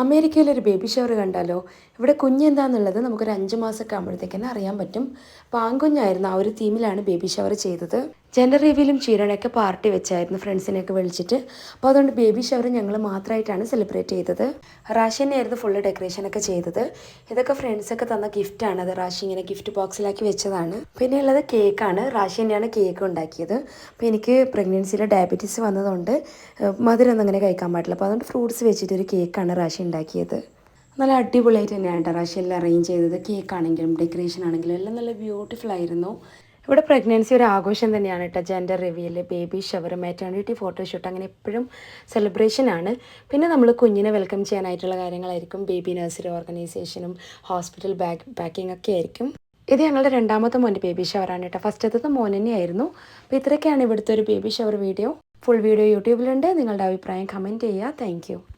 അമേരിക്കയിലൊരു baby shower കണ്ടാലോ? ഇവിടെ കുഞ്ഞെന്താന്നുള്ളത് നമുക്കൊരു 5 മാസമൊക്കെ ആകുമ്പോഴത്തേക്ക് തന്നെ അറിയാൻ പറ്റും. അപ്പോൾ ആൺകുഞ്ഞായിരുന്നു. ആ ഒരു തീമിലാണ് ബേബി ഷവർ ചെയ്തത്. ജെൻഡർ റിവീലും ചീരണയൊക്കെ പാർട്ടി വെച്ചായിരുന്നു ഫ്രണ്ട്സിനെയൊക്കെ വിളിച്ചിട്ട്. അപ്പോൾ അതുകൊണ്ട് ബേബി ഷവർ ഞങ്ങൾ മാത്രമായിട്ടാണ് സെലിബ്രേറ്റ് ചെയ്തത്. റാഷി തന്നെയായിരുന്നു ഫുള്ള് ഡെക്കറേഷനൊക്കെ ചെയ്തത്. ഇതൊക്കെ ഫ്രണ്ട്സൊക്കെ തന്ന ഗിഫ്റ്റാണ്. അത് റാഷി ഇങ്ങനെ ഗിഫ്റ്റ് ബോക്സിലാക്കി വെച്ചതാണ്. പിന്നെ ഉള്ളത് കേക്കാണ്. റാഷി തന്നെയാണ് കേക്ക് ഉണ്ടാക്കിയത്. അപ്പോൾ എനിക്ക് പ്രഗ്നൻസിയിൽ ഡയബറ്റീസ് വന്നതുകൊണ്ട് മധുരമൊന്നും അങ്ങനെ കഴിക്കാൻ പാടില്ല. അപ്പോൾ അതുകൊണ്ട് ഫ്രൂട്ട്സ് വെച്ചിട്ടൊരു കേക്കാണ് റാഷി ഉണ്ടാക്കിയത്. നല്ല അടിപൊളിയായിട്ട് തന്നെയാണ് കേട്ടോ റാഷി എല്ലാം അറേഞ്ച് ചെയ്തത്. കേക്കാണെങ്കിലും ഡെക്കറേഷൻ ആണെങ്കിലും എല്ലാം നല്ല ബ്യൂട്ടിഫുൾ ആയിരുന്നു. ഇവിടെ പ്രഗ്നൻസി ഒരു ആഘോഷം തന്നെയാണ് കേട്ടോ. Gender reveal, baby shower, maternity photoshoot, അങ്ങനെ എപ്പോഴും സെലിബ്രേഷനാണ്. പിന്നെ നമ്മൾ കുഞ്ഞിനെ വെൽക്കം ചെയ്യാനായിട്ടുള്ള കാര്യങ്ങളായിരിക്കും. ബേബി നഴ്സറി ഓർഗനൈസേഷനും ഹോസ്പിറ്റൽ പാക്കിംഗ് ഒക്കെ ആയിരിക്കും. ഇത് ഞങ്ങളുടെ രണ്ടാമത്തെ മോൻ്റെ ബേബി ഷവറാണ് കേട്ടോ. ഫസ്റ്റത്തെ മോൻ തന്നെയായിരുന്നു. അപ്പോൾ ഇത്രയൊക്കെയാണ് ഇവിടുത്തെ ഒരു baby shower video. Full video യൂട്യൂബിലുണ്ട്. നിങ്ങളുടെ അഭിപ്രായം കമൻറ്റ് ചെയ്യുക. താങ്ക്